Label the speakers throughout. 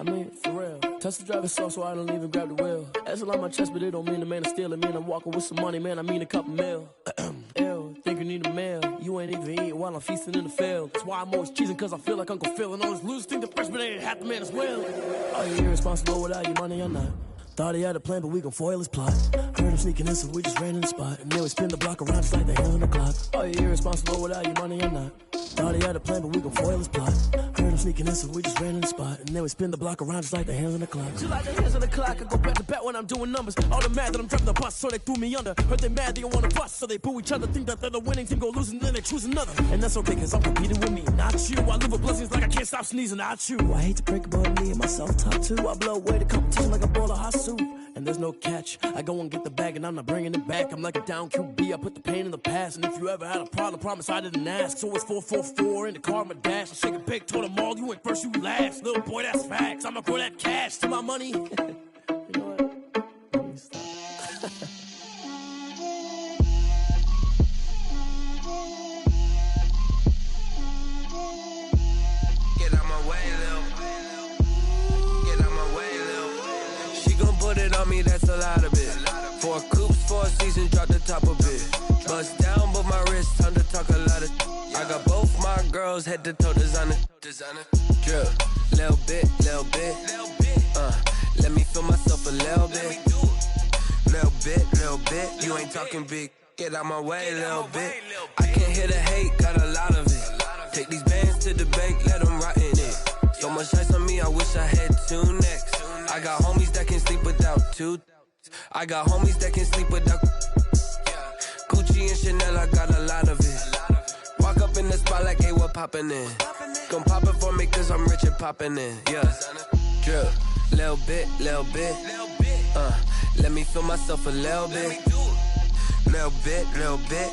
Speaker 1: I mean, for real. Touch the driver's soft so I don't even grab the wheel. That's a lot on my chest, but it don't mean the man is stealing. Man, I'm walking with some money, man, I mean a couple mil. Ew, think you need a meal. You ain't even eating while I'm feasting in the field. That's why I'm always cheesing, cause I feel like Uncle Phil. And all those losers think the freshman ain't half the man as well. Are you irresponsible without your money or not? Thought he had a plan, but we gon' foil his plot. Heard him sneaking in, so we just ran in the spot. And then we spin the block around just like the hands on the clock. Are you irresponsible without your money or not? Thought he had a plan, but we gon' foil his plot. Heard him sneaking in, so we just ran in the spot. And then we spin the block around just like the hands on the clock. Just like the hands on the clock, I go back to back when I'm doing numbers. All the mad that I'm driving the bus, so they threw me under. Heard they mad, they don't wanna bust, so they boo each other. Think that they're the winning team, go losing, then they choose another. And that's okay, cause I'm competing with me, not you. I live with blessings like I can't stop sneezing, not you. I hate to break about me and myself top two. I blow away the competition like a bowl of hot soup. And there's no catch. I go and get the bag and I'm not bringing it back. I'm like a down QB, I put the pain in the past. And if you ever had a problem, promise I didn't ask. So it's 444 in the car, my dash. I shake a big, told them all, you ain't first, you last. Little boy, that's facts. I'ma grow that cash to my money. You know what? Let me stop.
Speaker 2: Get out my way, Lil. Get out my way, Lil. She gon' put it on me, that's a lot of it. 4 coops, 4 seasons, drop the top of it. Bust down, but my wrist, time to talk a lot of. I got both my girls, head to toe designer. Drip, little bit. Let me feel myself a little bit. Little bit. You ain't talking big. Get out my way, little bit. I can't hear the hate, got a lot of it. Take these bands to the bank, let them rot in it. So much ice on me, I wish I had 2 necks. I got homies that can sleep without 2. I got homies that can sleep without Gucci and Chanel, I got a lot of it. Walk up in the spot like, hey, what poppin' in? Gon' pop it for me cause I'm rich and poppin' in, yeah. Drip, little bit. Let me feel myself a little bit. Little bit.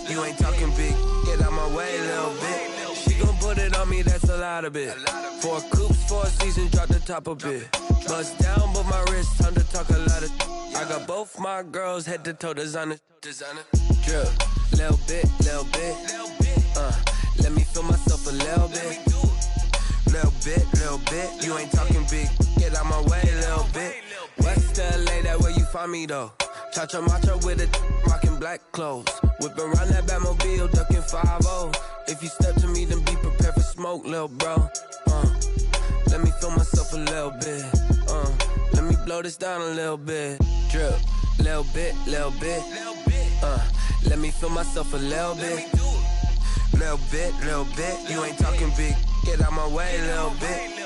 Speaker 2: You ain't talking big. Get out my way, little bit. She gon' put it on me, that's a lot of it. 4 coops, 4 seasons, drop the top of it. Bust down, but my wrist, time to talk a lot of. I got both my girls, head to toe designer. Drip, little bit. Let me feel myself a little bit. Little bit. You ain't talking big. Get out my way, little bit. West LA, that where you find me though. Cha-cha macha with it, rockin' black clothes. Whippin' around that Batmobile, duckin' 5-0. If you step to me, then be prepared for smoke, lil' bro. Let me feel myself a little bit. Let me blow this down a little bit. Drip, little bit. Let me feel myself a little bit. Little bit. You ain't talking big. Get out my way, little bit.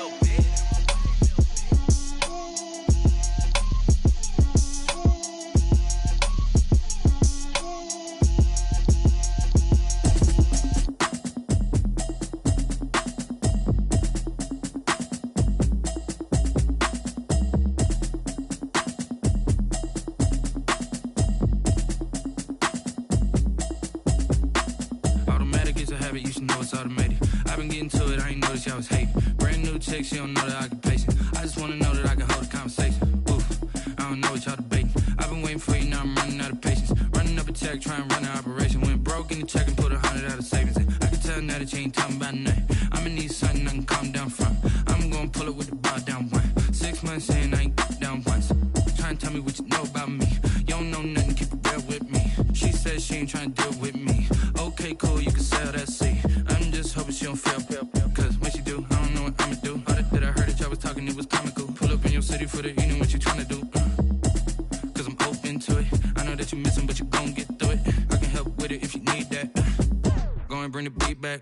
Speaker 3: You should know it's automated. I've been getting to it, I ain't noticed y'all was hating. Brand new chick, she don't know that I can pace it. I just wanna know that I can hold a conversation. Oof, I don't know what y'all debating. I've been waiting for you, now I'm running out of patience. Running up a check, trying to run an operation. Went broke in the check and put 100 out of savings in. I can tell now that you ain't talking about nothing. I'ma need something I can calm down from. I'm gonna pull it with the bar down one. 6 months in, I ain't down once. Trying to tell me what you know about me. You don't know nothing, keep it real with me. She says she ain't trying to deal with me. Okay, cool, you can sell that seat. I'm just hoping she don't fail. Cause when she do, I don't know what I'ma do. All that I heard that y'all was talking, it was comical. Pull up in your city for the evening, what you tryna do? Cause I'm open to it. I know that you missing, but you gon' get through it. I can help with it if you need that. Go and bring the beat back.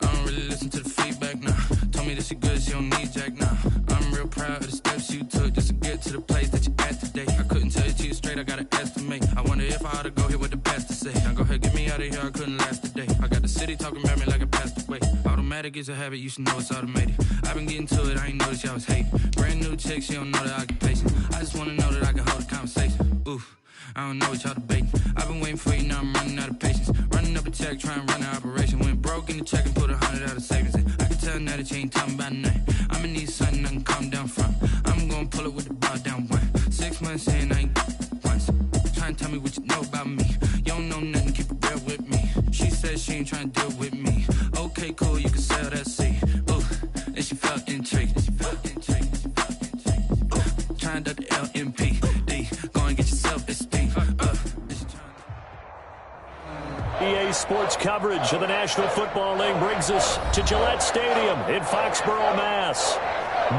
Speaker 3: I don't really listen to the feedback, nah. Told me that she good, she don't need jack, nah. I'm real proud of the steps you took just to get to the place that you at today. I couldn't tell you to you straight, I gotta estimate. I wonder if I ought to go here with the best to say. Now go ahead, get me out of here, I couldn't last a day. I got the city talking about me like I passed away. Automatic is a habit, you should know it's automated. I've been getting to it, I ain't noticed y'all was hating. Brand new chick, she don't know that I can pace it. I just wanna know that I can hold a conversation. Oof, I don't know what y'all debating. I've been waiting for you, now I'm running out of patience. Running up a check, trying to run an operation. Went broke in the check and put 100 out of savings in. I can tell now that you ain't talking about nothing. I'ma need something I can calm down from. I'm gonna pull it with the bar down one. 6 months in, I ain't once. Trying to tell me what you know about me. You don't know nothing, keep it real with me. She says she ain't trying to deal with me. Okay, cool, you can sell that seat. Ooh, and she felt intrigued. trying to duck the LMPD. Go and get yourself esteemed.
Speaker 4: EA Sports coverage of the National Football League brings us to Gillette Stadium in Foxborough, Mass.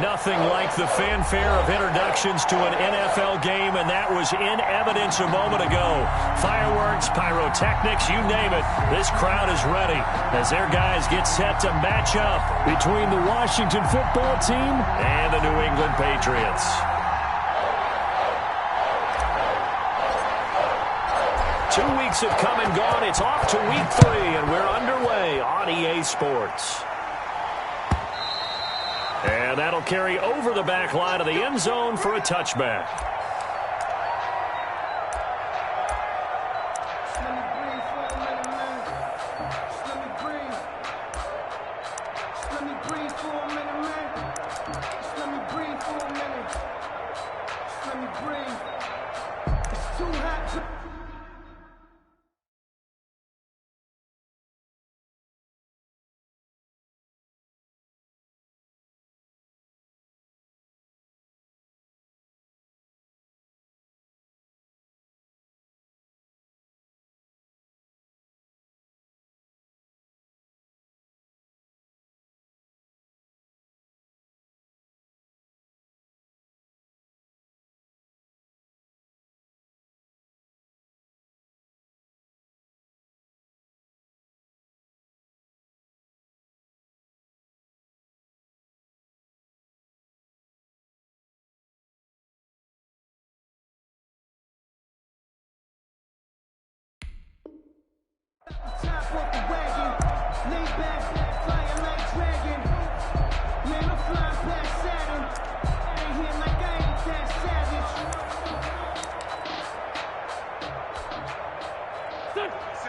Speaker 4: Nothing like the fanfare of introductions to an NFL game, and that was in evidence a moment ago. Fireworks, pyrotechnics, you name it. This crowd is ready as their guys get set to match up between the Washington football team and the New England Patriots. Two weeks have come and gone. It's off to week 3, and we're underway on EA Sports. And that'll carry over the back line of the end zone for a touchback.
Speaker 5: Top off the wagon, lay back, flying like dragon. Man, I'm flying past Saturn. Ain't here like I ain't that savage.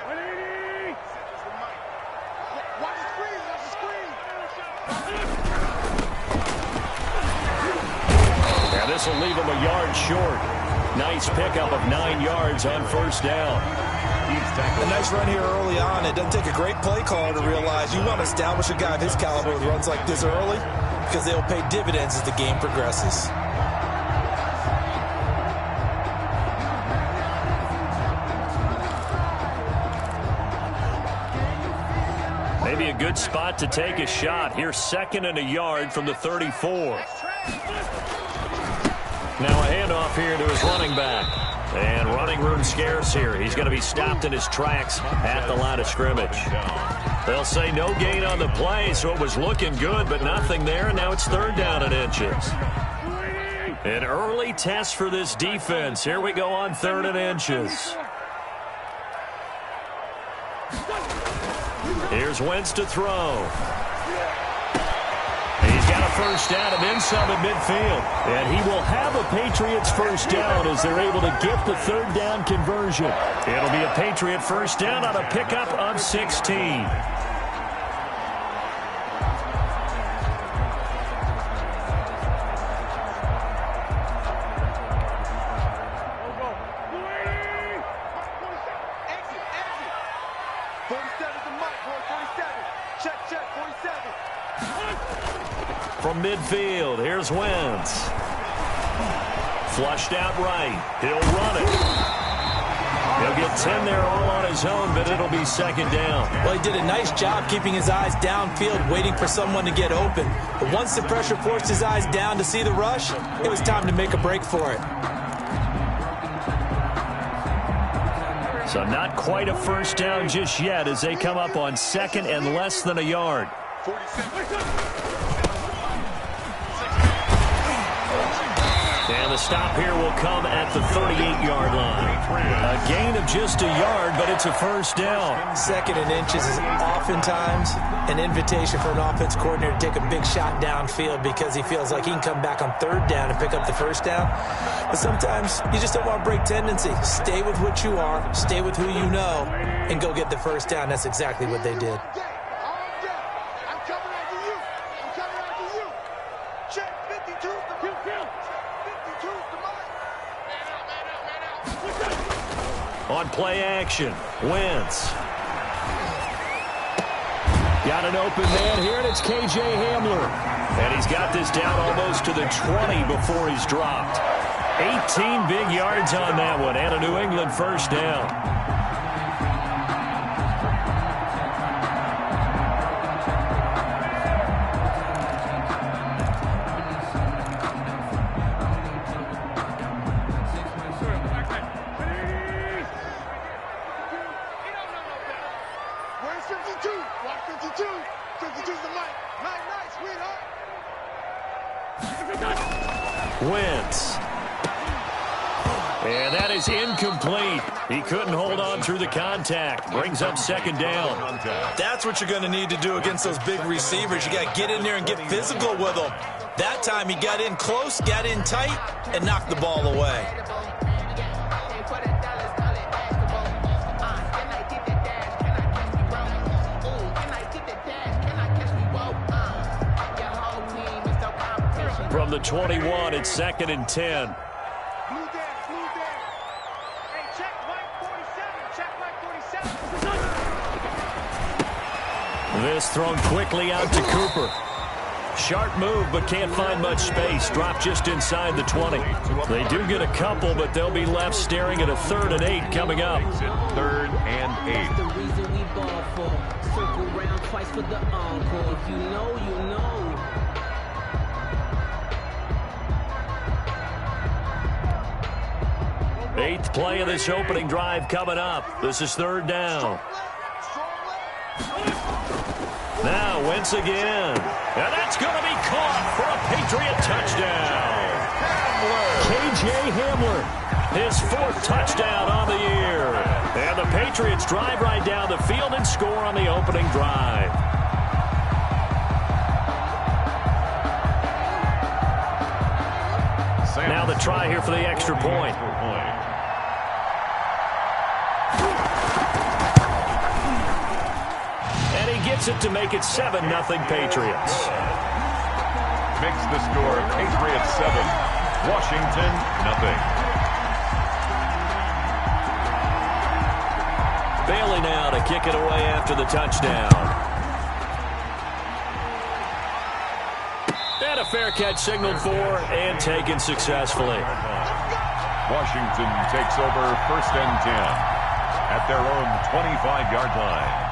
Speaker 5: 180. Watch the screen, watch the screen.
Speaker 4: And this will leave him a yard short. Nice pickup of 9 yards on first down.
Speaker 6: A nice run here early on. It doesn't take a great play caller to realize you want to establish a guy of his caliber with runs like this early because they'll pay dividends as the game progresses.
Speaker 4: Maybe a good spot to take a shot. Here's 2nd and a yard from the 34. Now a handoff here to his running back. And running room scarce here. He's going to be stopped in his tracks at the line of scrimmage. They'll say no gain on the play, so it was looking good, but nothing there, and now it's 3rd down and inches. An early test for this defense. Here we go on 3rd and inches. Here's Wentz to throw. He's got a first down and then some at midfield. And he will have a Patriots first down as they're able to get the 3rd down conversion. It'll be a Patriot first down on a pickup of 16. From midfield, here's Wentz. Flushed out right. He'll run it. He'll get 10 there all on his own, but it'll be 2nd down.
Speaker 6: Well, he did a nice job keeping his eyes downfield, waiting for someone to get open. But once the pressure forced his eyes down to see the rush, it was time to make a break for it.
Speaker 4: So not quite a first down just yet as they come up on 2nd and less than a yard. And the stop here will come at the 38-yard line. A gain of just a yard, but it's a first down.
Speaker 6: 2nd and inches is oftentimes an invitation for an offense coordinator to take a big shot downfield because he feels like he can come back on 3rd down and pick up the first down. But sometimes you just don't want to break tendency. Stay with what you are, stay with who you know, and go get the first down. That's exactly what they did.
Speaker 4: On play action, Wentz. Got an open man here, and it's K.J. Hamler. And he's got this down almost to the 20 before he's dropped. 18 big yards on that one, and a New England first down. Wentz. And that is incomplete. He couldn't hold on through the contact. Brings up second down.
Speaker 6: That's what you're going to need to do against those big receivers. You got to get in there and get physical with them. That time he got in close, got in tight, and knocked the ball away.
Speaker 4: From the 21, it's 2nd and 10. This thrown quickly out to Cooper. Sharp move, but can't find much space. Dropped just inside the 20. They do get a couple, but they'll be left staring at a 3rd and 8 coming up.
Speaker 7: 3rd and 8.
Speaker 5: That's the reason we ball for. Circle round twice for the encore. If you know, you know.
Speaker 4: Eighth play of this opening drive coming up. This is 3rd down. Now Wentz again. And that's going to be caught for a Patriot touchdown. K.J. Hamler, his 4th touchdown on the year. And the Patriots drive right down the field and score on the opening drive. Now the try here for the extra point. And he gets it to make it 7-0 Patriots.
Speaker 7: Makes the score Patriots 7, Washington 0.
Speaker 4: Bailey now to kick it away after the touchdown. And a fair catch signaled for and taken successfully.
Speaker 7: Washington takes over 1st and 10 at their own 25-yard line.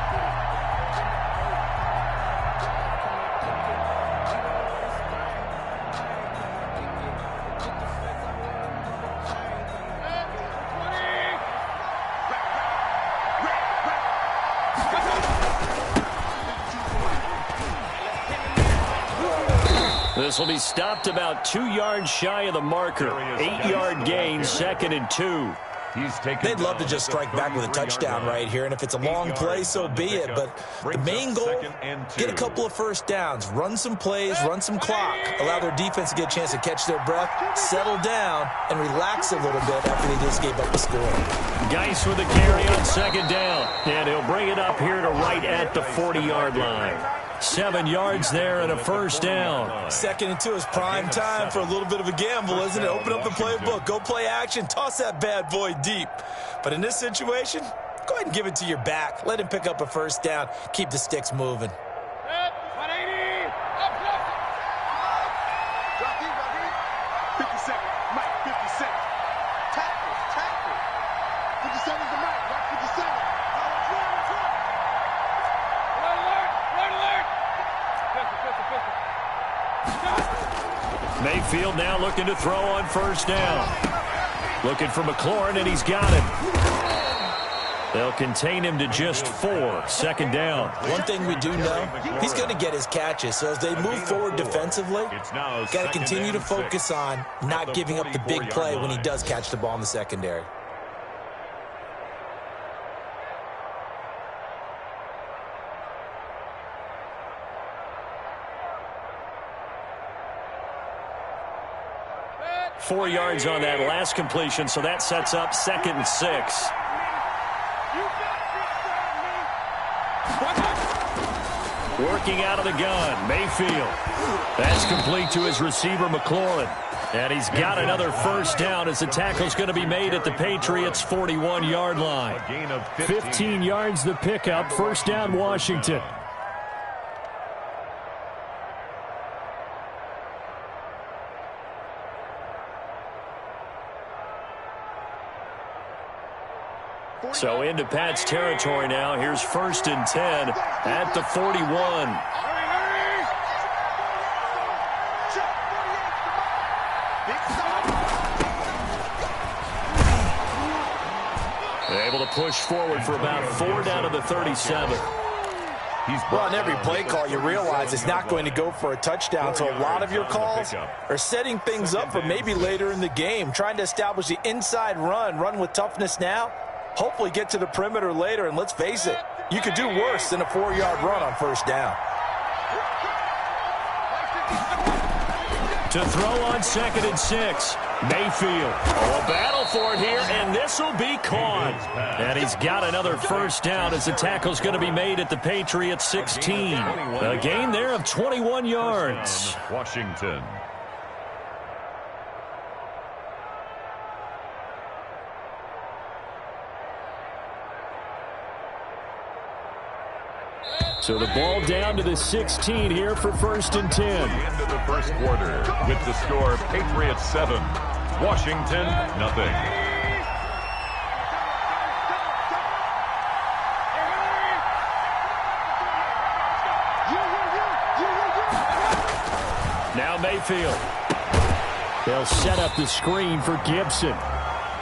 Speaker 4: This will be stopped about 2 yards shy of the marker. 8-yard gain, 2nd and 2.
Speaker 6: They'd love to just strike back with a touchdown right here, and if it's a long play, so be it. But the main goal, get a couple of first downs, run some plays, run some clock, allow their defense to get a chance to catch their breath, settle down, and relax a little bit after they just gave up the score.
Speaker 4: Geis with the carry on 2nd down, and he'll bring it up here to right at the 40-yard line. 7 yards there and a first down.
Speaker 6: 2nd and 2 is prime time for a little bit of a gamble, isn't it? Open up the playbook, go play action, toss that bad boy deep. But in this situation, go ahead and give it to your back. Let him pick up a first down. Keep the sticks moving.
Speaker 4: Mayfield now looking to throw on first down. Looking for McLaurin, and he's got him. They'll contain him to just 4. 2nd down.
Speaker 6: One thing we do know, he's going to get his catches. So as they move forward defensively, got to continue to focus on not giving up the big play when he does catch the ball in the secondary.
Speaker 4: Four yards on that last completion, so that sets up 2nd and 6. Working out of the gun, Mayfield. That's complete to his receiver, McLaurin. And he's got another first down as the tackle's going to be made at the Patriots' 41-yard line. 15 yards the pickup, first down Washington. So into Pat's territory now. Here's 1st and 10 at the 41. Able to push forward for about 4 down to the 37.
Speaker 6: Well, on every play call, you realize it's not going to go for a touchdown, so a lot of your calls are setting things up for maybe later in the game, trying to establish the inside run with toughness now, hopefully get to the perimeter later, and let's face it, you could do worse than a 4-yard run on 1st down.
Speaker 4: To throw on 2nd and 6. Mayfield. A battle for it here, and this will be caught. And he's got another 1st down as the tackle's going to be made at the Patriots 16. A gain there of 21 yards.
Speaker 7: Washington.
Speaker 4: So the ball down to the 16 here for 1st and 10.
Speaker 7: End of the 1st quarter with the score Patriots 7, Washington nothing.
Speaker 4: Now Mayfield. They'll set up the screen for Gibson.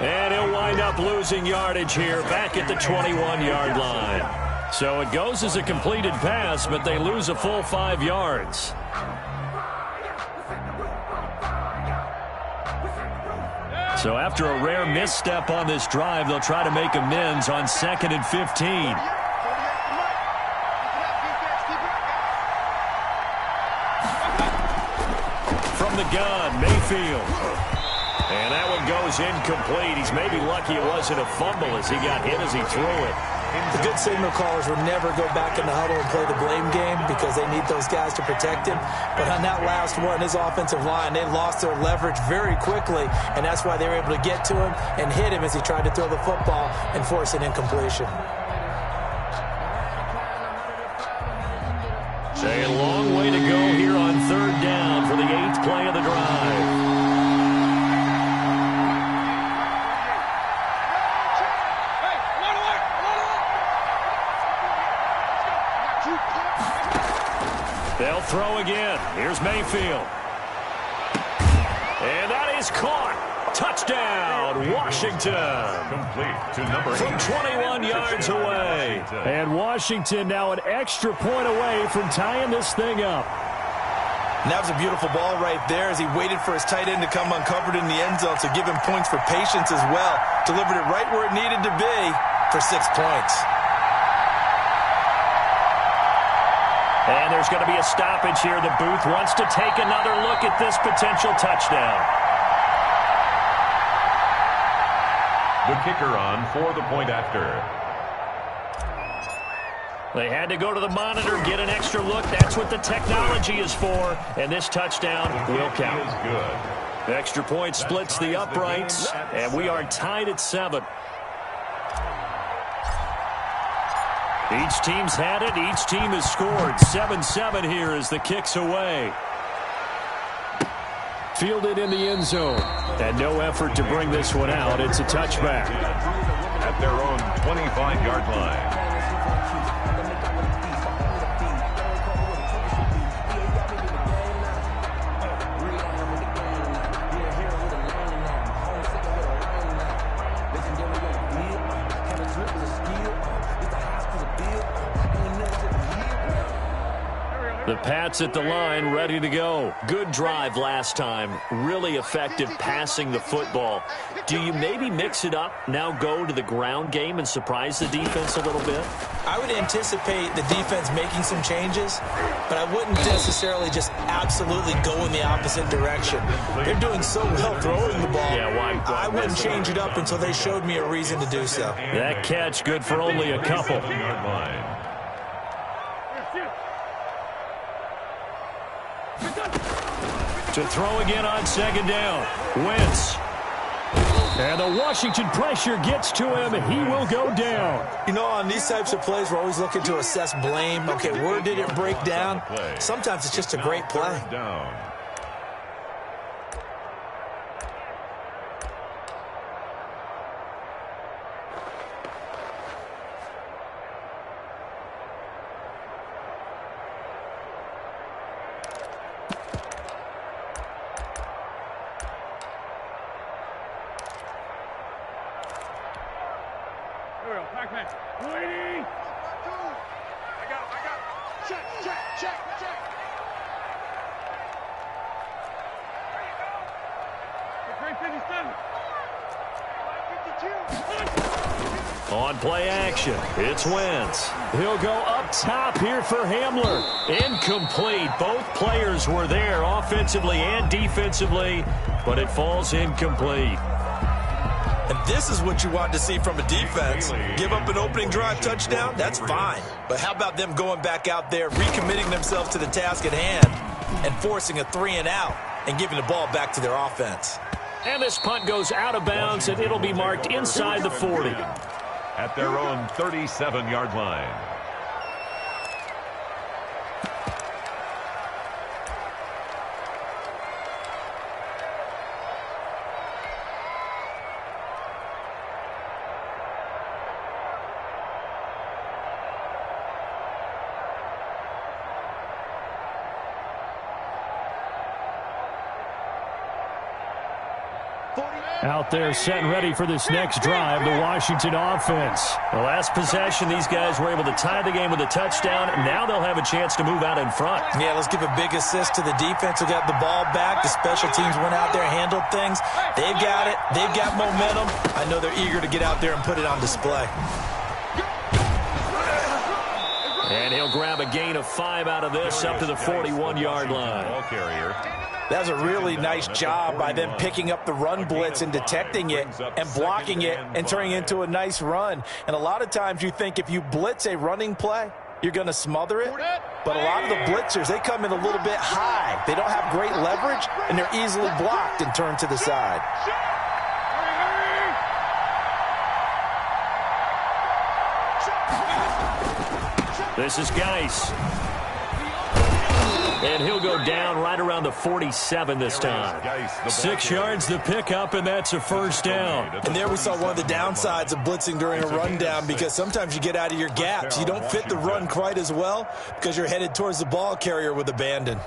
Speaker 4: And he'll wind up losing yardage here back at the 21-yard line. So it goes as a completed pass, but they lose a full 5 yards. So after a rare misstep on this drive, they'll try to make amends on 2nd and 15. From the gun, Mayfield. And that one goes incomplete. He's maybe lucky it wasn't a fumble as he got hit as he threw it.
Speaker 6: The good signal callers would never go back in the huddle and play the blame game because they need those guys to protect him. But on that last one, his offensive line, they lost their leverage very quickly, and that's why they were able to get to him and hit him as he tried to throw the football and force an incompletion.
Speaker 4: A long way to go here on 3rd down for the 8th play of the drive. They'll throw again. Here's Mayfield. And that is caught. Touchdown, Washington.
Speaker 7: Complete to number 8.
Speaker 4: From 21 yards away. And Washington now an extra point away from tying this thing up.
Speaker 6: And that was a beautiful ball right there as he waited for his tight end to come uncovered in the end zone, so give him points for patience as well. Delivered it right where it needed to be for 6 points.
Speaker 4: And there's going to be a stoppage here. The booth wants to take another look at this potential touchdown.
Speaker 7: The kicker on for the point after.
Speaker 4: They had to go to the monitor, get an extra look. That's what the technology is for. And this touchdown will count.
Speaker 7: Is good.
Speaker 4: The extra point splits the uprights, and we are tied at 7. Each team's had it. Each team has scored. 7-7 here as the kick's away. Fielded in the end zone. And no effort to bring this one out. It's a touchback.
Speaker 7: At their own 25-yard line.
Speaker 4: The Pats at the line, ready to go. Good drive last time. Really effective passing the football. Do you maybe mix it up, now go to the ground game and surprise the defense a little bit?
Speaker 6: I would anticipate the defense making some changes, but I wouldn't necessarily just absolutely go in the opposite direction. They're doing so well throwing the ball.
Speaker 4: Yeah, why
Speaker 6: I wouldn't change it up until they showed me a reason to do so.
Speaker 4: That catch good for only a couple. To throw again on 2nd down. Wentz. And the Washington pressure gets to him. He will go down.
Speaker 6: You know, on these types of plays, we're always looking to assess blame. Okay, where did it break down? Sometimes it's just a great play.
Speaker 4: On play action, it's Wentz. He'll go up top here for Hamler. Incomplete. Both players were there offensively and defensively, but it falls incomplete.
Speaker 6: And this is what you want to see from a defense. Give up an opening drive touchdown, that's fine. But how about them going back out there, recommitting themselves to the task at hand, and forcing a 3-and-out and giving the ball back to their offense.
Speaker 4: And this punt goes out of bounds, and it'll be marked inside the 40.
Speaker 7: At their own 37-yard line.
Speaker 4: Out there set and ready for this next drive, the Washington offense. The last possession, these guys were able to tie the game with a touchdown. Now they'll have a chance to move out in front.
Speaker 6: Yeah, let's give a big assist to the defense who got the ball back. The special teams went out there, handled things. They've got it. They've got momentum. I know they're eager to get out there and put it on display.
Speaker 4: And he'll grab a gain of 5 out of this up to the 41-yard line.
Speaker 7: Ball carrier.
Speaker 6: That was a really nice job by them picking up the run blitz and detecting it and blocking it and turning it into a nice run. And a lot of times you think if you blitz a running play, you're going to smother it. But a lot of the blitzers, they come in a little bit high. They don't have great leverage, and they're easily blocked and turned to the side.
Speaker 4: This is Geis. And he'll go down right around the 47 this time. 6 yards the pickup, and that's a first down.
Speaker 6: And there we saw one of the downsides of blitzing during a rundown, because sometimes you get out of your gaps. You don't fit the run quite as well because you're headed towards the ball carrier with abandon.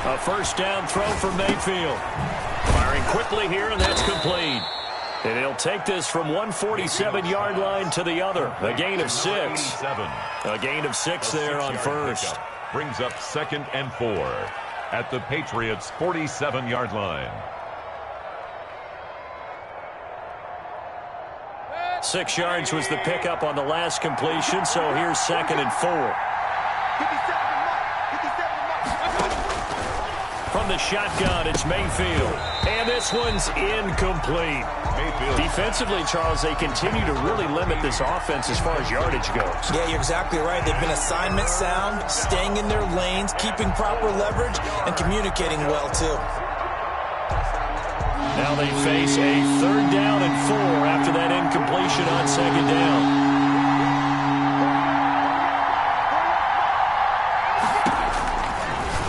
Speaker 4: A first down throw for Mayfield. Firing quickly here, and that's complete. And he'll take this from 147-yard line to the other. A gain of 6. A gain of 6 there on first.
Speaker 7: Brings up 2nd and 4 at the Patriots' 47-yard line.
Speaker 4: 6 yards was the pickup on the last completion, so here's 2nd and 4. From the shotgun, it's Mayfield. And this one's incomplete. Mayfield. Defensively, Charles, they continue to really limit this offense as far as yardage goes.
Speaker 6: Yeah, you're exactly right. They've been assignment sound, staying in their lanes, keeping proper leverage, and communicating well, too.
Speaker 4: Now they face a 3rd down and 4 after that incompletion on 2nd down.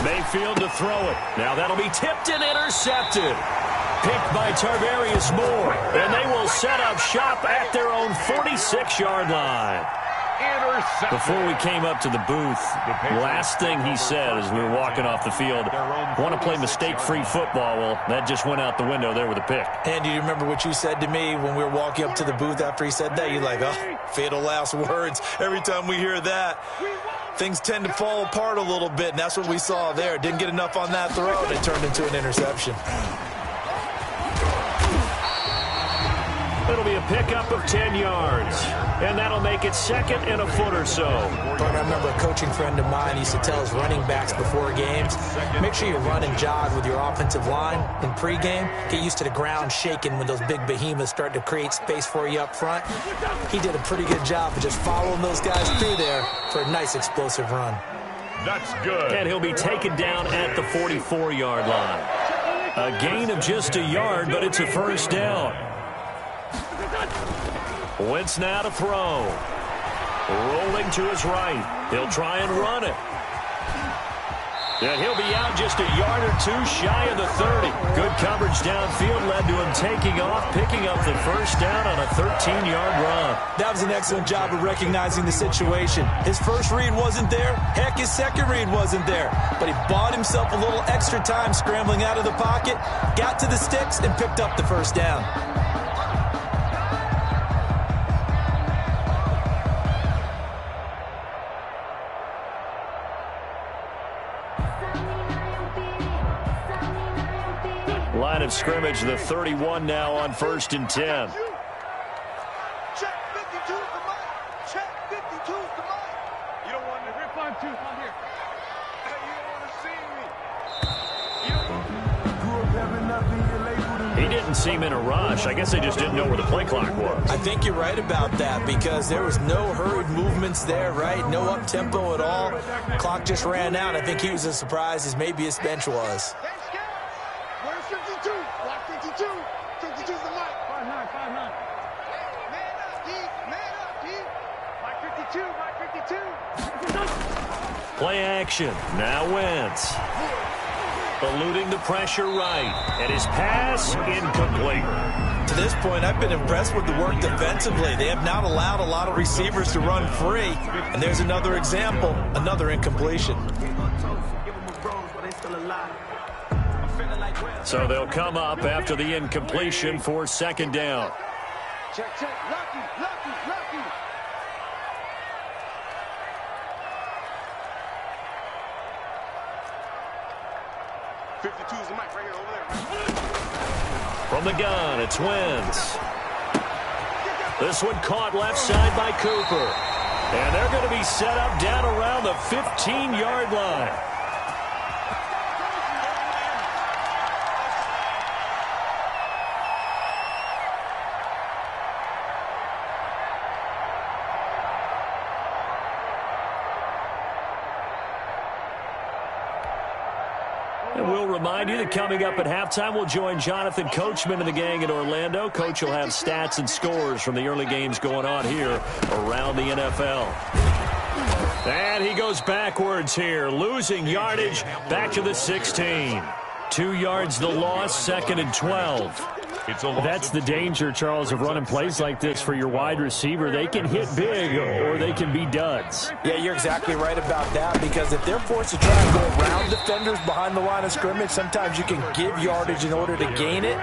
Speaker 4: Mayfield to throw it. Now that'll be tipped and intercepted. Picked by Tarvarius Moore. And they will set up shop at their own 46-yard line. Before we came up to the booth, last thing he said as we were walking off the field, want to play mistake-free football. Well, that just went out the window there with a pick.
Speaker 6: And do you remember what you said to me when we were walking up to the booth after he said that? You're like, oh, fatal last words. Every time we hear that, things tend to fall apart a little bit, and that's what we saw there. Didn't get enough on that throw, and it turned into an interception.
Speaker 4: It'll be a pickup of 10 yards, and that'll make it 2nd and a foot or so.
Speaker 6: I remember a coaching friend of mine used to tell his running backs before games, make sure you run and jog with your offensive line in pregame. Get used to the ground shaking when those big behemoths start to create space for you up front. He did a pretty good job of just following those guys through there for a nice explosive run.
Speaker 7: That's good.
Speaker 4: And he'll be taken down at the 44-yard line. A gain of just a yard, but it's a first down. Wentz now to throw. Rolling to his right. He'll try and run it. And he'll be out just a yard or two shy of the 30. Good coverage downfield led to him taking off, picking up the first down on a 13-yard run.
Speaker 6: That was an excellent job of recognizing the situation. His first read wasn't there. Heck, his second read wasn't there. But he bought himself a little extra time scrambling out of the pocket, got to the sticks, and picked up the first down.
Speaker 4: Line of scrimmage, the 31 now on 1st and 10.
Speaker 5: Check 52's the mic. Check 52's the mic. You don't want to rip on two on here. You don't want to see me.
Speaker 4: He didn't seem in a rush. I guess they just didn't know where the play clock was.
Speaker 6: I think you're right about that because there was no hurried movements there, right? No up-tempo at all. Clock just ran out. I think he was as surprised as maybe his bench was.
Speaker 5: Where's 52? Block 52. 52's the mic. 5-9. Man up, D. Man up, D. Mike 52.
Speaker 4: Play action. Now Wentz. Eluding the pressure right. And his pass incomplete.
Speaker 6: To this point, I've been impressed with the work defensively. They have not allowed a lot of receivers to run free. And there's another example, another incompletion.
Speaker 4: So they'll come up after the incompletion for 2nd down.
Speaker 5: Check. Lucky. 52's the mic right here over there.
Speaker 4: From the gun, it's Wentz. This one caught left side by Cooper. And they're going to be set up down around the 15-yard line. And we'll remind you that coming up at halftime, we'll join Jonathan Coachman and the gang in Orlando. Coach will have stats and scores from the early games going on here around the NFL. And he goes backwards here, losing yardage back to the 16. 2 yards the loss, 2nd and 12. That's the danger, Charles, of running plays like this for your wide receiver. They can hit big or they can be duds.
Speaker 6: Yeah, you're exactly right about that because if they're forced to try and go around defenders behind the line of scrimmage, sometimes you can give yardage in order to gain it.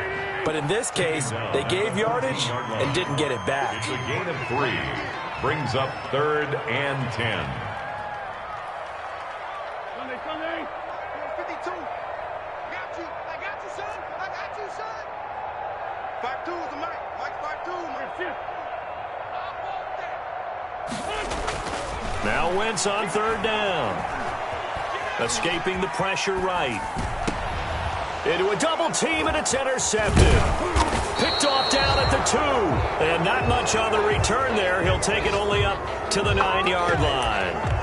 Speaker 6: But in this case, they gave yardage and didn't get it back.
Speaker 7: It's a gain of 3. Brings up 3rd and 10.
Speaker 5: Sunday. 52. I got you, son. 52's the mic. Mike 52.
Speaker 4: Now Wentz on 3rd down. Escaping the pressure right. Into a double team, and it's intercepted. Picked off down at the 2. And not much on the return there. He'll take it only up to the 9-yard line.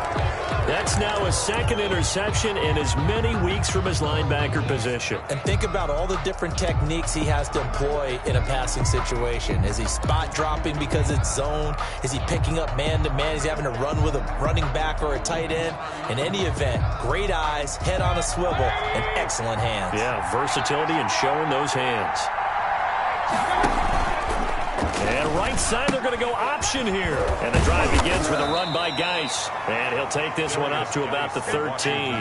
Speaker 4: That's now a 2nd interception in as many weeks from his linebacker position.
Speaker 6: And think about all the different techniques he has to employ in a passing situation. Is he spot dropping because it's zone? Is he picking up man-to-man? Is he having to run with a running back or a tight end? In any event, great eyes, head on a swivel, and excellent hands.
Speaker 4: Yeah, versatility and showing those hands. And right side, they're going to go option here. And the drive begins with a run by Geis. And he'll take this one up to about the 13.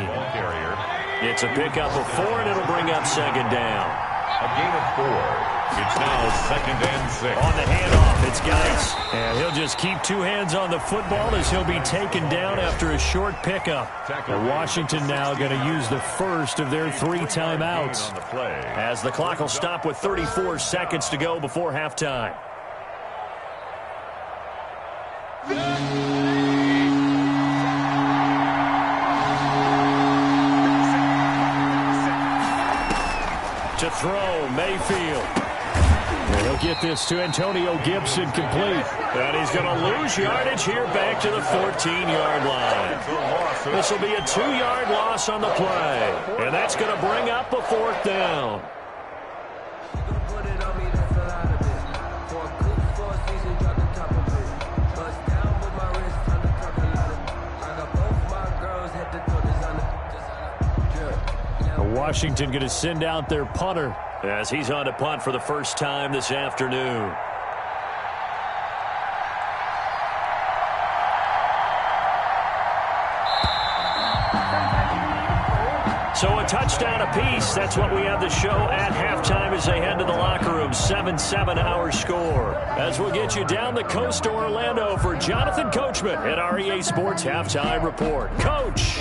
Speaker 4: It's a pickup of 4, and it'll bring up 2nd down.
Speaker 7: A gain of 4. It's now 2nd and 6.
Speaker 4: On the handoff, it's Geis. And he'll just keep 2 hands on the football as he'll be taken down after a short pickup. And Washington now going to use the first of their 3 timeouts. As the clock will stop with 34 seconds to go before halftime. To throw, Mayfield. And he'll get this to Antonio Gibson complete. And he's going to lose yardage here back to the 14-yard line. This will be a 2-yard loss on the play. And that's going to bring up a 4th down. Washington going to send out their punter as he's on to punt for the first time this afternoon. So a touchdown apiece. That's what we have the show at halftime as they head to the locker room. 7-7 our score. As we'll get you down the coast to Orlando for Jonathan Coachman at our EA Sports Halftime Report. Coach.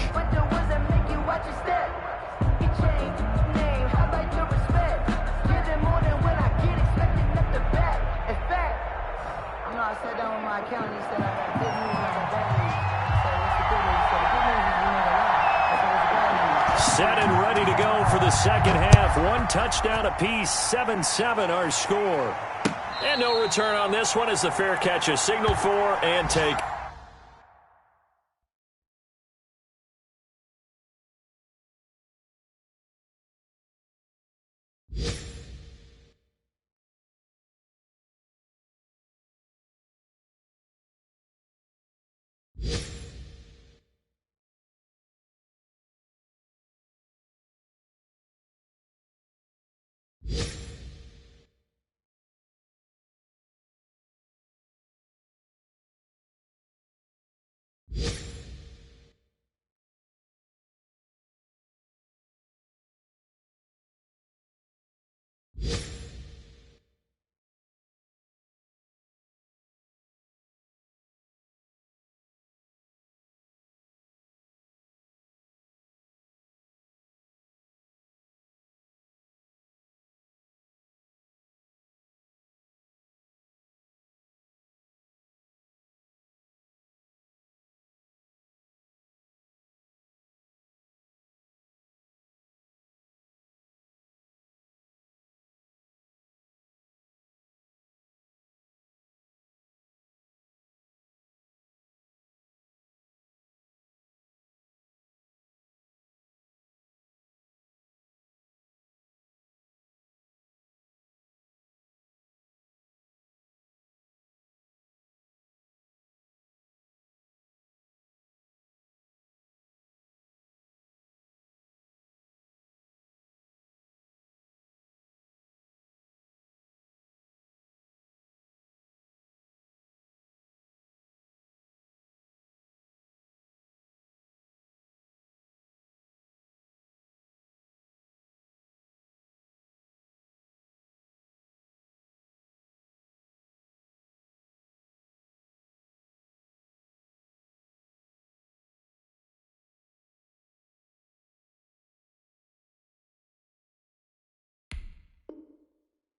Speaker 4: Set and ready to go for the second half. One touchdown apiece, 7-7 our score. And no return on this one as the fair catch is signaled for and take.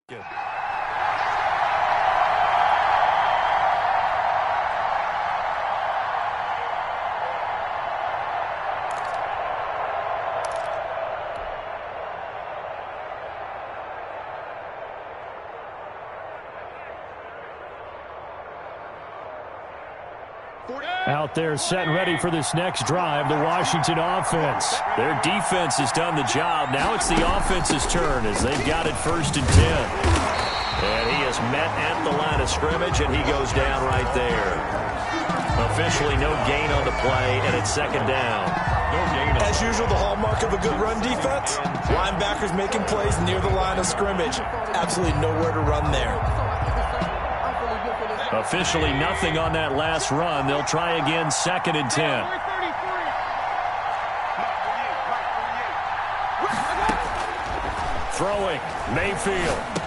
Speaker 4: Good. Out there set and ready for this next drive, the Washington offense. Their defense has done the job. Now it's the offense's turn as they've got it 1st and 10. And he is met at the line of scrimmage, and he goes down right there. Officially no gain on the play, and it's 2nd down.
Speaker 6: No gain. As usual, the hallmark of a good run defense, linebackers making plays near the line of scrimmage. Absolutely nowhere to run there.
Speaker 4: Officially nothing on that last run. They'll try again 2nd and 10. Throwing, Mayfield.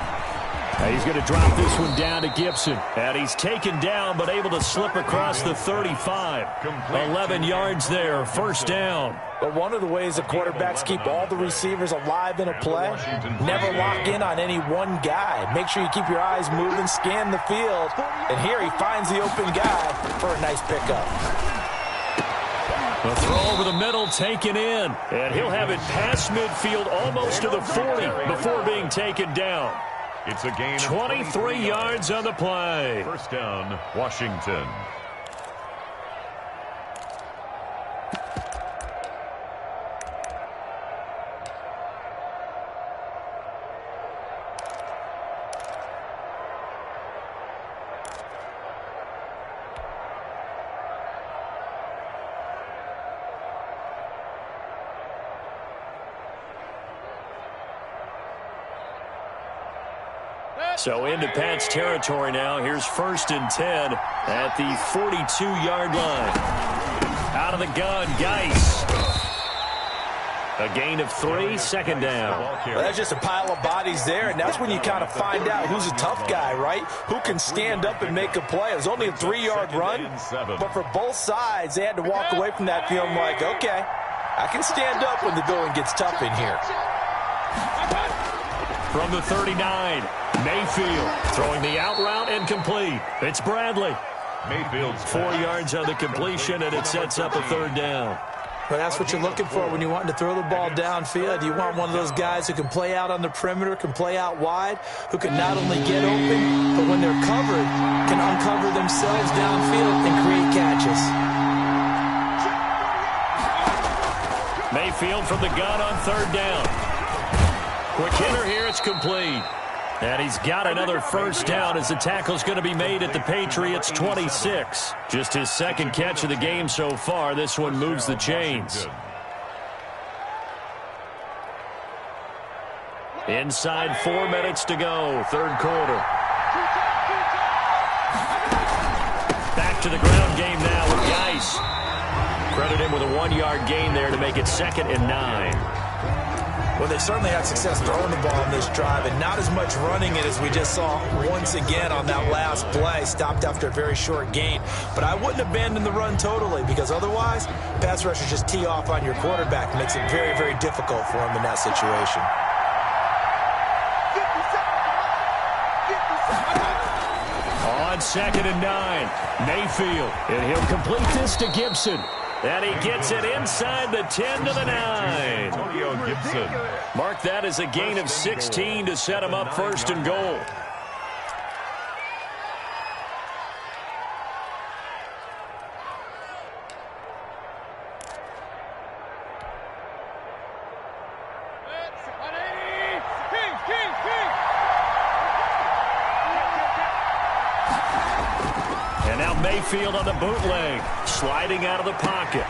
Speaker 4: He's going to drop this one down to Gibson. And he's taken down but able to slip across the 35. 11 yards there, 1st down.
Speaker 6: But one of the ways the quarterbacks keep all the receivers alive in a play, never lock in on any one guy. Make sure you keep your eyes moving, scan the field. And here he finds the open guy for a nice pickup.
Speaker 4: The throw over the middle taken in. And he'll have it past midfield almost to the 40 before being taken down.
Speaker 7: It's a gain of
Speaker 4: 23 yards on the play.
Speaker 7: 1st down, Washington.
Speaker 4: So into Pat's territory now. Here's 1st and 10 at the 42-yard line. Out of the gun, Geis. A gain of 3, 2nd down.
Speaker 6: Well, that's just a pile of bodies there, and that's when you kind of find out who's a tough guy, right? Who can stand up and make a play. It was only a 3-yard run, but for both sides, they had to walk away from that field like, okay, I can stand up when the going gets tough in here.
Speaker 4: From the 39, Mayfield throwing the out route and complete. It's Bradley.
Speaker 7: Mayfield's
Speaker 4: 4 yards on the completion, and it sets up a 3rd down.
Speaker 6: Well, that's what you're looking for when you want to throw the ball downfield. You want one of those guys who can play out on the perimeter, can play out wide, who can not only get open, but when they're covered, can uncover themselves downfield and create catches.
Speaker 4: Mayfield from the gun on 3rd down. Quick hitter here, it's complete. And he's got another 1st down as the tackle's going to be made at the Patriots' 26. Just his 2nd catch of the game so far. This one moves the chains. Inside 4 minutes to go, 3rd quarter. Back to the ground game now with Geis. Credit him with a 1-yard gain there to make it 2nd and 9.
Speaker 6: Well, they certainly had success throwing the ball in this drive, and not as much running it as we just saw once again on that last play. Stopped after a very short gain. But I wouldn't abandon the run totally, because otherwise, pass rushers just tee off on your quarterback. Makes it very, very difficult for him in that situation.
Speaker 4: On 2nd and 9, Mayfield. And he'll complete this to Gibson. And he gets it inside the 10 to the 9.
Speaker 7: Antonio Gibson.
Speaker 4: Mark that as a gain of 16 to set him up 1st and goal. Mayfield on the bootleg, sliding out of the pocket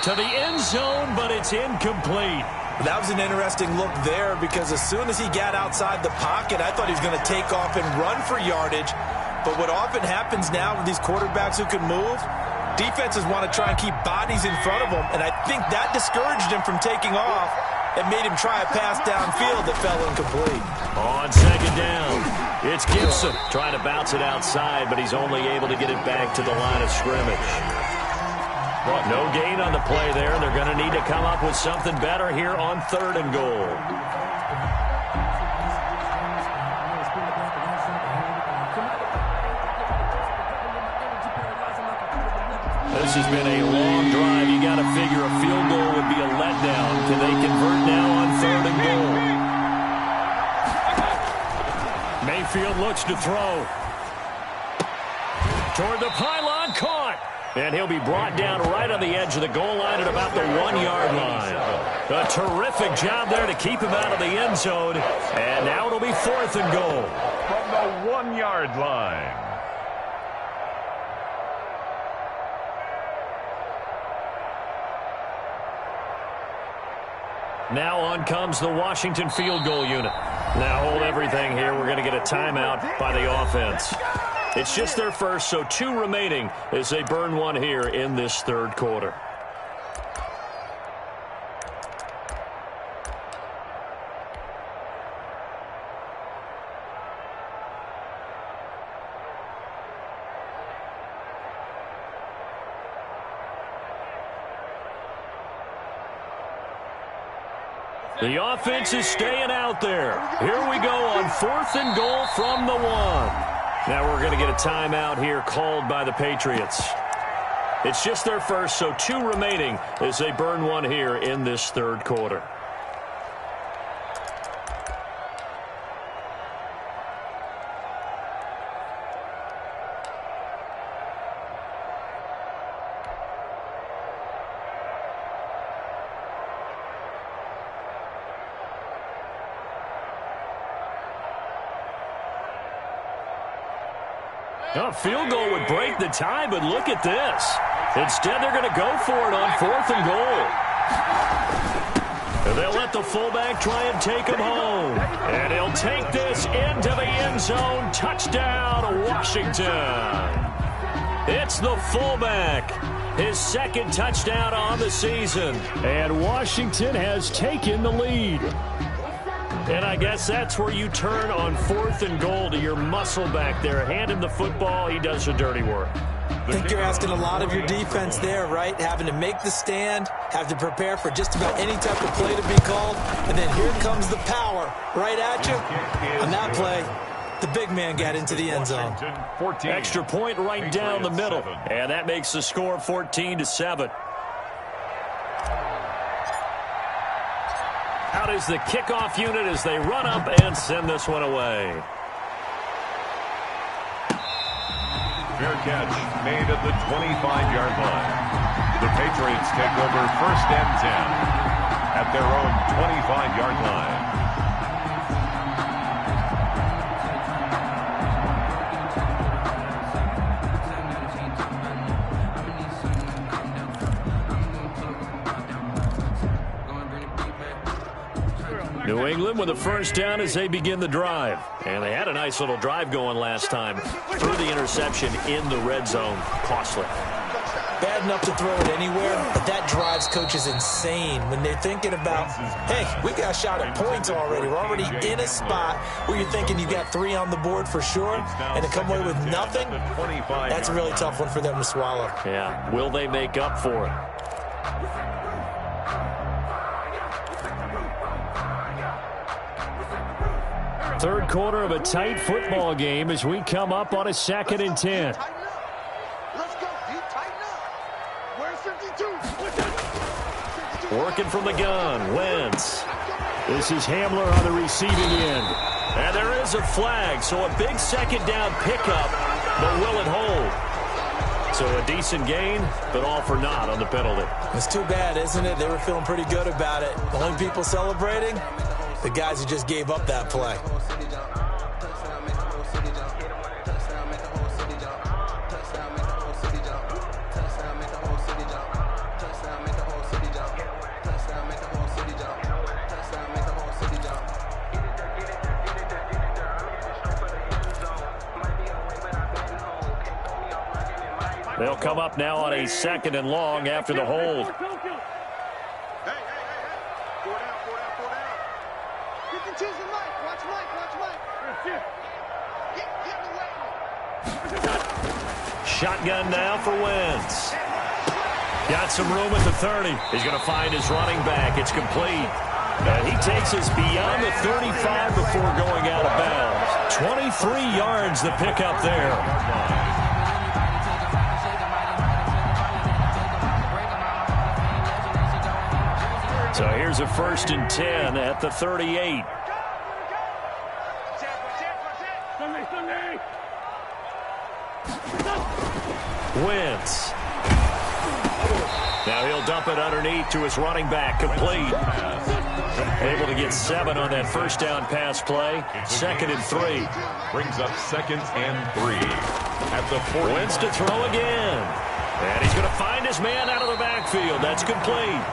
Speaker 4: to the end zone, but it's incomplete.
Speaker 6: That was an interesting look there, because as soon as he got outside the pocket, I thought he was going to take off and run for yardage. But what often happens now with these quarterbacks who can move, defenses want to try and keep bodies in front of them, and I think that discouraged him from taking off and made him try a pass downfield that fell incomplete.
Speaker 4: On 2nd down, it's Gibson trying to bounce it outside, but he's only able to get it back to the line of scrimmage. Well, no gain on the play there, and they're going to need to come up with something better here on 3rd and goal. This has been a long drive. You got to figure a field goal would be a letdown. Can they convert now on 3rd and goal? Mayfield looks to throw. Toward the pylon, caught. And he'll be brought down right on the edge of the goal line at about the 1-yard line. A terrific job there to keep him out of the end zone. And now it'll be 4th and goal.
Speaker 7: From the 1-yard line.
Speaker 4: Now on comes the Washington field goal unit. Now hold everything here. We're going to get a timeout by the offense. It's just their first, so 2 remaining as they burn one here in this 3rd quarter. The offense is staying out there. Here we go on 4th and goal from the 1. Now we're going to get a timeout here called by the Patriots. It's just their first, so 2 remaining as they burn one here in this 3rd quarter. A field goal would break the tie, but look at this. Instead, they're going to go for it on 4th and goal. And They'll let the fullback try and take him home. And he'll take this into the end zone. Touchdown, Washington. It's the fullback. His second touchdown on the season. And Washington has taken the lead. And I guess that's where you turn on 4th and goal to your muscle back there. Hand him the football. He does the dirty work.
Speaker 6: I think you're asking a lot of your defense there, right? Having to make the stand, have to prepare for just about any type of play to be called, and then here comes the power right at you. On that play, the big man got into the end zone.
Speaker 4: Extra point right down the middle, and that makes the score 14-7. Out is the kickoff unit as they run up and send this one away.
Speaker 7: Fair catch made at the 25-yard line. The Patriots take over 1st and 10 at their own 25-yard line.
Speaker 4: New England with a first down as they begin the drive. And they had a nice little drive going last time. Threw the interception in the red zone. Costly.
Speaker 6: Bad enough to throw it anywhere, but that drives coaches insane when they're thinking about, hey, we got a shot at points already. We're already in a spot where you're thinking you got 3 on the board for sure, and to come away with nothing, that's a really tough one for them to swallow.
Speaker 4: Yeah, will they make up for it? Third quarter of a tight football game as we come up on a 2nd and 10.
Speaker 5: Let's go, dude. Tighten up. Where's 52?
Speaker 4: Working from the gun, Wentz. This is Hamler on the receiving end. And there is a flag, so a big second down pickup, but will it hold? So a decent gain, but all for naught on the penalty.
Speaker 6: It's too bad, isn't it? They were feeling pretty good about it. The only people celebrating, the guys who just gave up that play.
Speaker 4: They'll come up now on a 2nd and long after the hold.
Speaker 5: Hey. 4 down. 52's the Mike. Watch Mike. Get in the way.
Speaker 4: Shotgun now for Wentz. Got some room at the 30. He's going to find his running back. It's complete. And he takes us beyond the 35 before going out of bounds. 23 yards the pickup there. So here's a 1st and 10 at the 38. Wentz. Now he'll dump it underneath to his running back, complete. Able to get 7 on that first down pass play. 2nd and 3.
Speaker 7: Brings up 2nd and 3 at the 40.
Speaker 4: Wentz to throw again. And he's going to find his man out of the backfield. That's complete.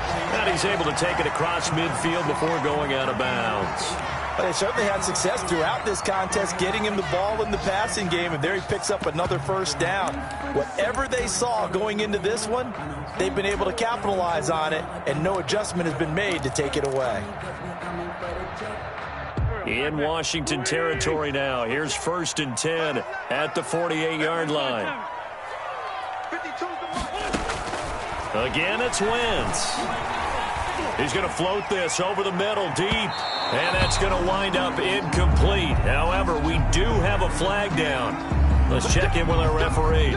Speaker 4: And he's able to take it across midfield before going out of bounds.
Speaker 6: But they certainly had success throughout this contest, getting him the ball in the passing game, and there he picks up another first down. Whatever they saw going into this one, they've been able to capitalize on it, and no adjustment has been made to take it away.
Speaker 4: In Washington territory now. Here's 1st and 10 at the 48-yard line. Again, it's Wentz. He's going to float this over the middle deep, and that's going to wind up incomplete. However, we do have a flag down. Let's check in with our referee.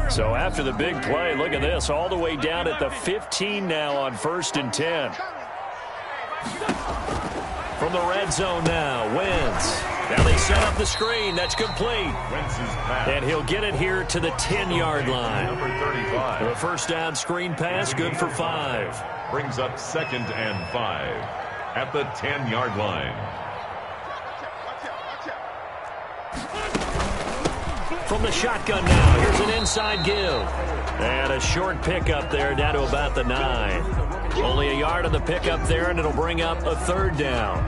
Speaker 4: So after the big play, look at this, all the way down at the 15 now on 1st and 10. From the red zone now, Wentz. Now they set up the screen. That's complete. And he'll get it here to the 10-yard line.
Speaker 7: Number 35.
Speaker 4: The first down screen pass, good for 5.
Speaker 7: Brings up 2nd and 5 at the 10-yard line.
Speaker 4: From the shotgun now, here's an inside give. And a short pickup there down to about the 9. Only a yard on the pickup there, and it'll bring up a 3rd down.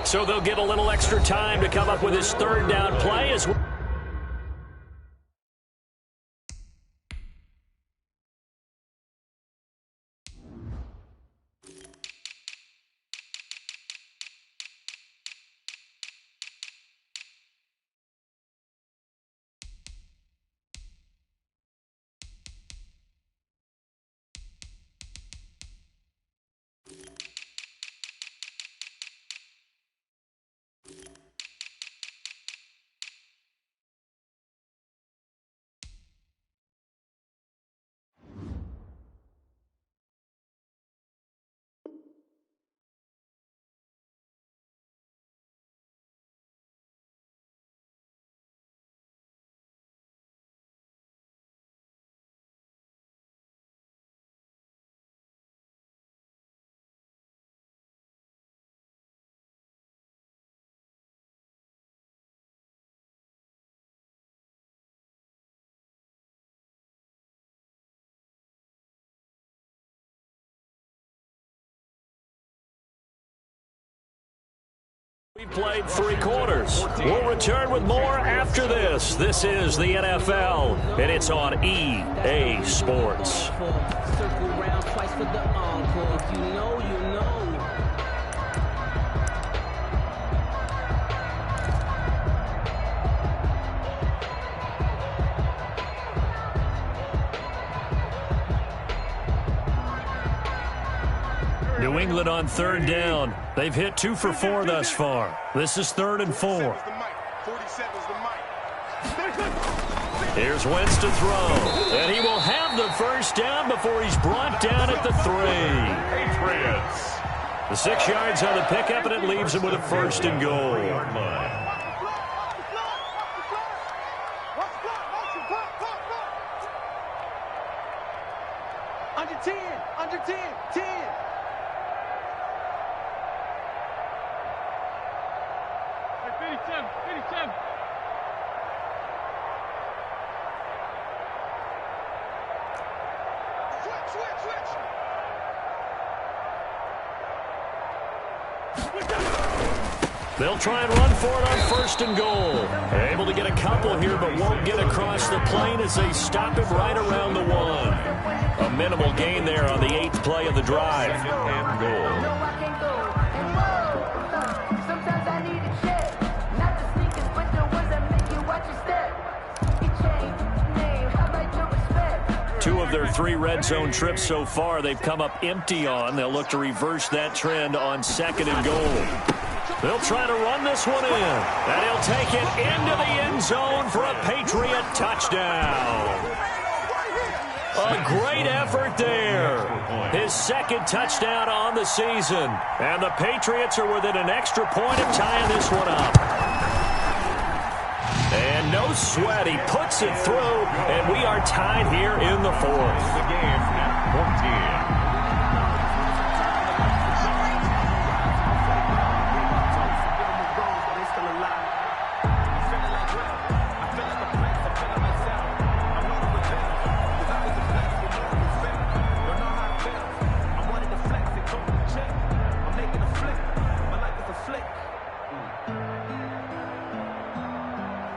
Speaker 4: So they'll get a little extra time to come up with his 3rd down play as well. We played 3 quarters. We'll return with more after this. This is the NFL, and it's on EA Sports.
Speaker 8: Circle round twice for the encore. If you know, you know.
Speaker 4: New England on 3rd down. They've hit 2 for 4 thus far. This is 3rd and 4. Here's Wentz to throw. And he will have the first down before he's brought down at the 3.
Speaker 7: Patriots.
Speaker 4: The 6 yards on the pickup, and it leaves him with a 1st and goal.
Speaker 5: Under 10, under 10, 10. Hey, 57, 57.
Speaker 4: They'll try and run for it on 1st and goal. They're able to get a couple here, but won't get across the plane as they stop it right around the 1. A minimal gain there on the 8th play of the drive. 2nd and goal.
Speaker 9: Sometimes I need a check, not the sneakers, but the ones that make you watch your step. Your chain, name, how about your respect?
Speaker 4: 2 of their 3 red zone trips so far, they've come up empty on. They'll look to reverse that trend on 2nd and goal. They'll try to run this one in, and he'll take it into the end zone for a Patriot touchdown. A great effort there. His 2nd touchdown on the season, and the Patriots are within an extra point of tying this one up. And no sweat, he puts it through, and we are tied here in the 4th.
Speaker 7: The game at 14.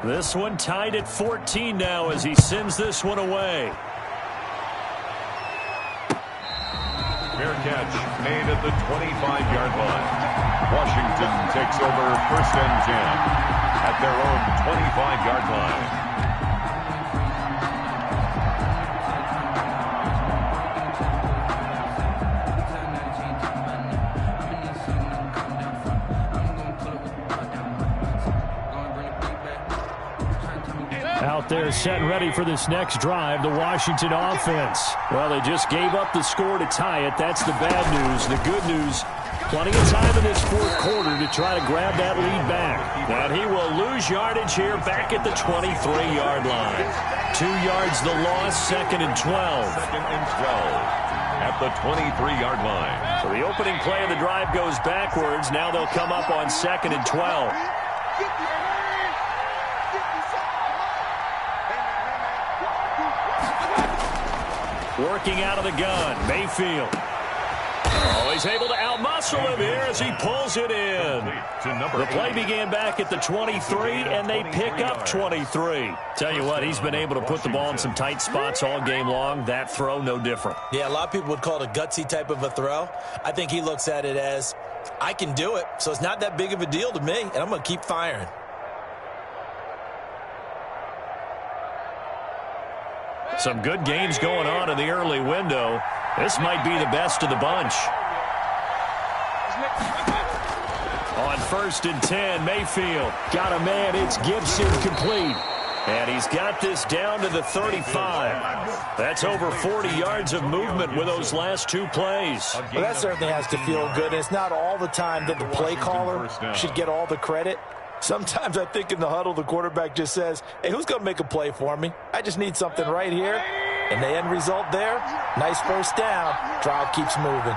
Speaker 4: This one tied at 14 now as he sends this one away.
Speaker 7: Fair catch made at the 25-yard line. Washington takes over 1st and 10 at their own 25-yard line.
Speaker 4: out there set and ready for this next drive, the Washington offense. Well, they just gave up the score to tie it. That's the bad news. The good news, plenty of time in this fourth quarter to try to grab that lead back. And he will lose yardage here back at the 23-yard line. 2 yards the loss, 2nd and 12.
Speaker 7: 2nd and 12 at the 23-yard line.
Speaker 4: So the opening play of the drive goes backwards. Now they'll come up on 2nd and 12. Working out of the gun, Mayfield. Oh, he's able to outmuscle him here as he pulls it in. The play began back at the 23, and they pick up 23. Tell you what, he's been able to put the ball in some tight spots all game long. That throw, no different.
Speaker 6: Yeah, a lot of people would call it a gutsy type of a throw. I think he looks at it as, I can do it, so it's not that big of a deal to me, and I'm going to keep firing.
Speaker 4: Some good games going on in the early window. This might be the best of the bunch. On 1st and 10, Mayfield got a man. It's Gibson complete. And he's got this down to the 35. That's over 40 yards of movement with those last 2 plays.
Speaker 6: Well, that certainly has to feel good. And it's not all the time that the play caller should get all the credit. Sometimes I think in the huddle, the quarterback just says, hey, who's going to make a play for me? I just need something right here. And the end result there, nice first down. Drive keeps moving.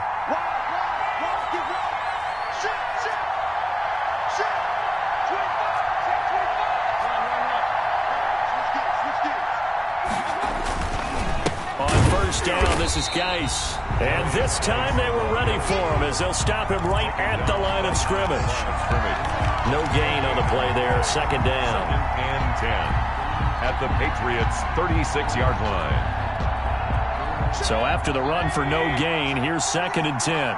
Speaker 4: On first down, this is Geis. And this time they were ready for him as they'll stop him right at the line of scrimmage. No gain on the play there. 2nd down.
Speaker 7: 2nd and 10 at the Patriots' 36-yard line.
Speaker 4: So after the run for no gain, here's 2nd and 10.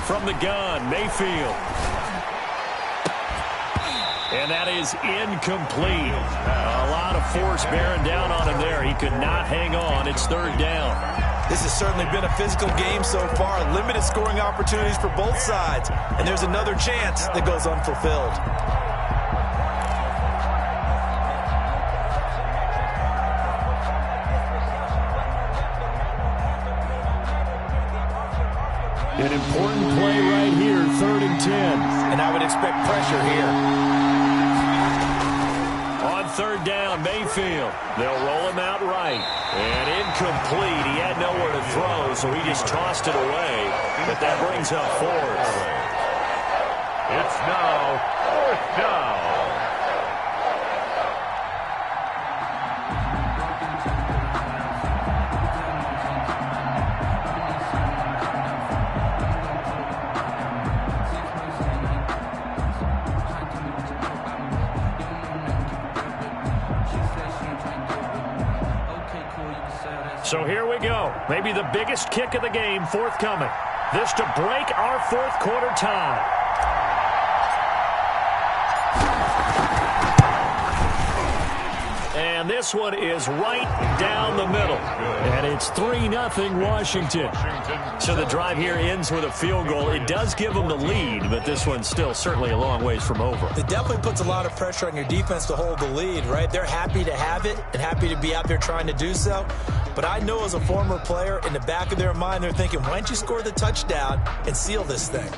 Speaker 4: From the gun, Mayfield. And that is incomplete. A lot of force bearing down on him there. He could not hang on. It's 3rd down.
Speaker 6: This has certainly been a physical game so far. Limited scoring opportunities for both sides. And there's another chance that goes unfulfilled.
Speaker 4: An important play right here, 3rd and 10.
Speaker 6: And I would expect pressure here.
Speaker 4: On 3rd down, Mayfield. They'll roll him out right. And incomplete. He had nowhere to throw, so he just tossed it away. But that brings up 4th.
Speaker 7: It's now 4th down.
Speaker 4: So here we go. Maybe the biggest kick of the game forthcoming. This to break our 4th quarter tie. And this one is right down the middle. And it's 3-0 Washington. So the drive here ends with a field goal. It does give them the lead, but this one's still certainly a long ways from over.
Speaker 6: It definitely puts a lot of pressure on your defense to hold the lead, right? They're happy to have it and happy to be out there trying to do so. But I know as a former player, in the back of their mind, they're thinking, why don't you score the touchdown and seal this thing?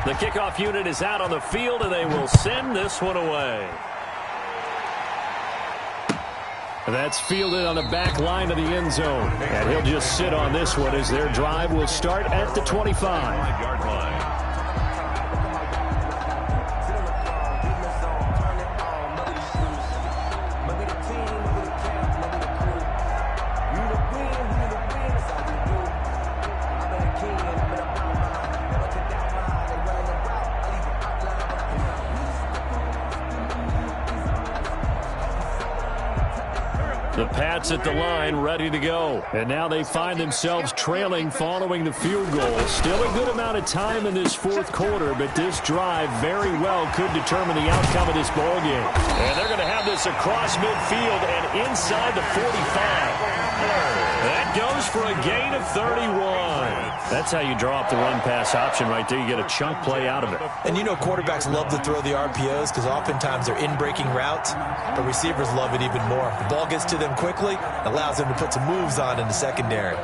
Speaker 4: The kickoff unit is out on the field, and they will send this one away. That's fielded on the back line of the end zone. And he'll just sit on this one as their drive will start at the 25-yard line. The Pats at the line, ready to go. And now they find themselves trailing following the field goal. Still a good amount of time in this fourth quarter, but this drive very well could determine the outcome of this ball game. And they're going to have this across midfield and inside the 45. That goes for a gain of 31. That's how you draw up the run-pass option right there. You get a chunk play out of it.
Speaker 6: And you know quarterbacks love to throw the RPOs because oftentimes they're in-breaking routes, but receivers love it even more. The ball gets to them quickly, allows them to put some moves on in the secondary.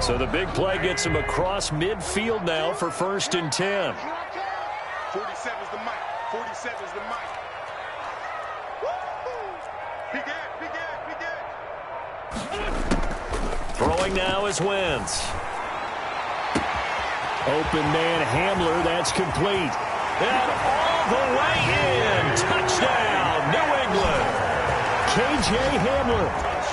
Speaker 4: So the big play gets him across midfield now for 1st and 10.
Speaker 5: 47's the mic. 47's the mic.
Speaker 4: Throwing now is Wentz. Open man Hamler, that's complete. And all the way in. Touchdown, New England. K.J. Hamler.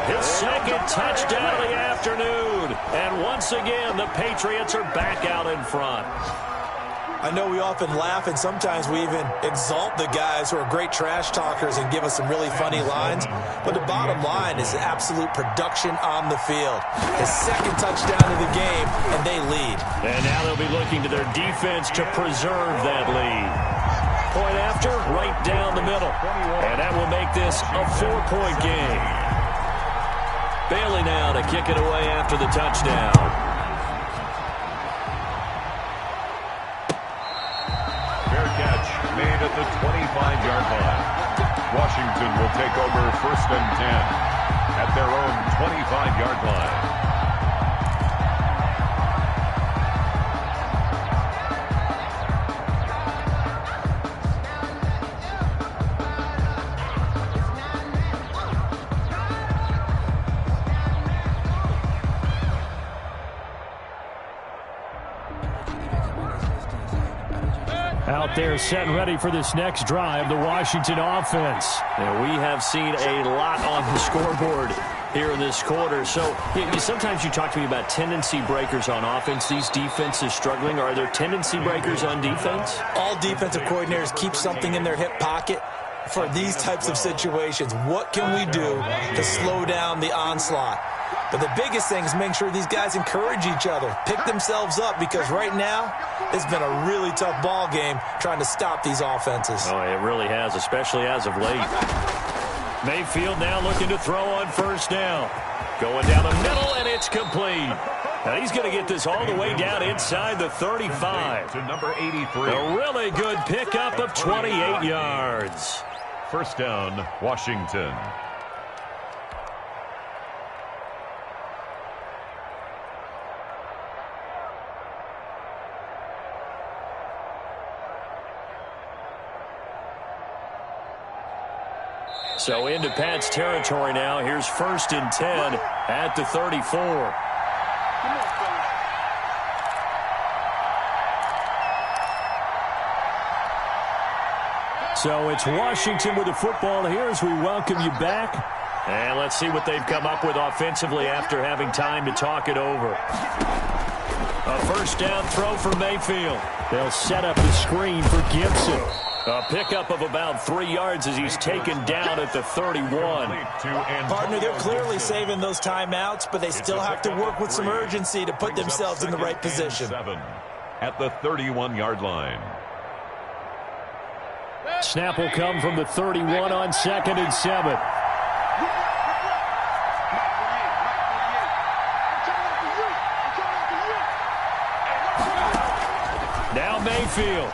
Speaker 4: His second touchdown of the afternoon. And once again, the Patriots are back out in front.
Speaker 6: I know we often laugh, and sometimes we even exalt the guys who are great trash talkers and give us some really funny lines. But the bottom line is absolute production on the field. His second touchdown of the game, and they lead.
Speaker 4: And now they'll be looking to their defense to preserve that lead. Point after, right down the middle. And that will make this a 4-point game. Bailey now to kick it away after the touchdown.
Speaker 7: Fair catch made at the 25-yard line. Washington will take over 1st and 10 at their own 25-yard line.
Speaker 4: Out there set and ready for this next drive, the Washington offense. And we have seen a lot on the scoreboard here in this quarter. So sometimes you talk to me about tendency breakers on offense. These defenses struggling. Are there tendency breakers on defense?
Speaker 6: All defensive coordinators keep something in their hip pocket for these types of situations. What can we do to slow down the onslaught? But the biggest thing is making sure these guys encourage each other, pick themselves up, because right now it's been a really tough ball game trying to stop these offenses.
Speaker 4: Oh, it really has, especially as of late. Mayfield now looking to throw on 1st down. Going down the middle, and it's complete. Now he's going to get this all the way down inside the 35.
Speaker 7: To number 83.
Speaker 4: A really good pickup of 28 yards.
Speaker 7: 1st down, Washington.
Speaker 4: So into Pat's territory now. Here's 1st and 10 at the 34. So it's Washington with the football here as we welcome you back. And let's see what they've come up with offensively after having time to talk it over. A 1st down throw for Mayfield. They'll set up the screen for Gibson. A pickup of about 3 yards as he's taken down at the 31.
Speaker 6: Partner, they're clearly saving those timeouts, but they still have to work with some urgency to put themselves in the right position.
Speaker 7: At the 31-yard line.
Speaker 4: Snap will come from the 31 on 2nd and 7. Now Mayfield.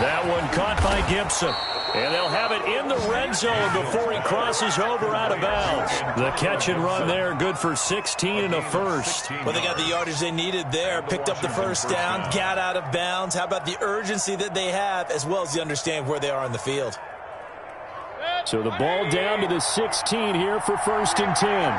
Speaker 4: That one caught by Gibson. And they'll have it in the red zone before he crosses over out of bounds. The catch and run there, good for 16 and a first.
Speaker 6: Well, they got the yardage they needed there, picked up the 1st down, got out of bounds. How about the urgency that they have, as well as the understand where they are on the field?
Speaker 4: So the ball down to the 16 here for 1st and 10.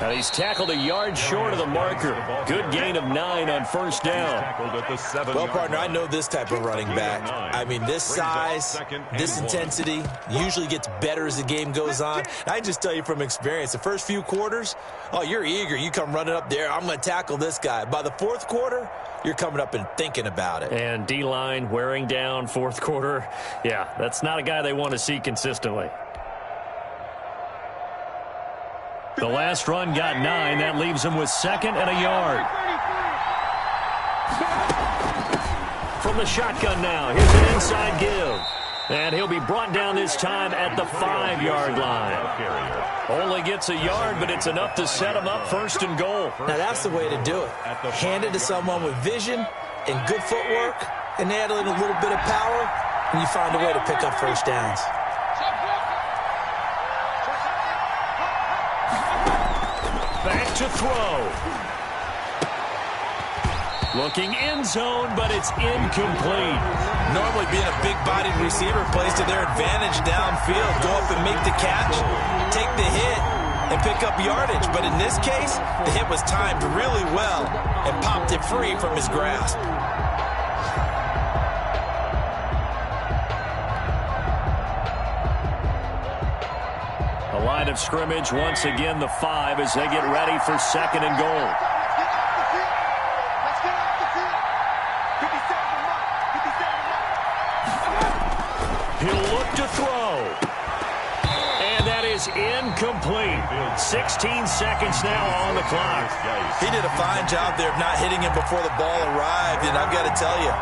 Speaker 4: And he's tackled a yard short of the marker. Good gain of 9 on first down.
Speaker 6: Well, partner, I know this type of running back. I mean, this size, this intensity usually gets better as the game goes on. I can just tell you from experience, the first few quarters, oh, you're eager. You come running up there, I'm going to tackle this guy. By the fourth quarter, you're coming up and thinking about it.
Speaker 4: And D-line wearing down fourth quarter. Yeah, that's not a guy they want to see consistently. The last run got 9. That leaves him with 2nd and a yard. From the shotgun now, here's an inside give. And he'll be brought down this time at the 5-yard line. Only gets a yard, but it's enough to set him up 1st and goal.
Speaker 6: Now that's the way to do it. Hand it to someone with vision and good footwork, and add in a little bit of power, and you find a way to pick up first downs.
Speaker 4: Back to throw. Looking end zone, but it's incomplete.
Speaker 6: Normally being a big-bodied receiver plays to their advantage downfield. Go up and make the catch, take the hit, and pick up yardage. But in this case, the hit was timed really well and popped it free from his grasp.
Speaker 4: Line of scrimmage once again the 5 as they get ready for 2nd and goal. He'll look to throw. And that is incomplete. 16 seconds now on the clock.
Speaker 6: He did a fine job there of not hitting him before the ball arrived, and I've got to tell you,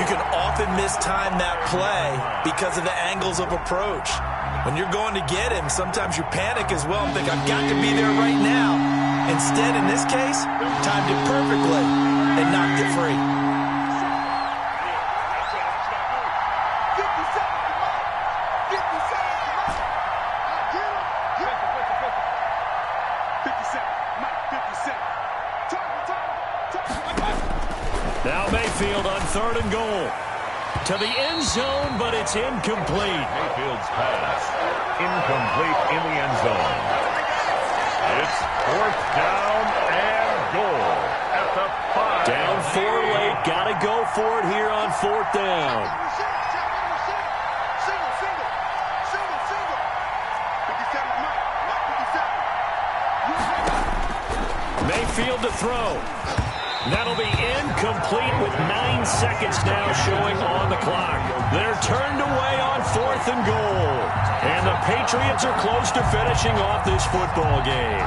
Speaker 6: you can often mistime that play because of the angles of approach. When you're going to get him, sometimes you panic as well and think, I've got to be there right now. Instead, in this case, timed it perfectly and knocked it free.
Speaker 4: Now Mayfield on 3rd and goal. To the end zone, but it's incomplete.
Speaker 7: Mayfield's pass incomplete in the end zone. It's 4th down and goal at the 5.
Speaker 4: Down 4 late. Got to go for it here on 4th down. Mayfield to throw. That'll be incomplete with 9 seconds now showing on the clock. They're turned away on 4th and goal. And the Patriots are close to finishing off this football game.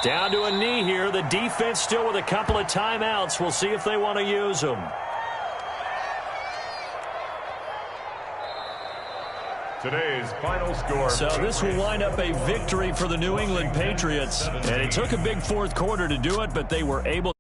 Speaker 4: Down to a knee here. The defense still with a couple of timeouts. We'll see if they want to use them.
Speaker 7: Today's final score.
Speaker 4: So this will wind up a victory for the New England Patriots. And it took a big fourth quarter to do it, but they were able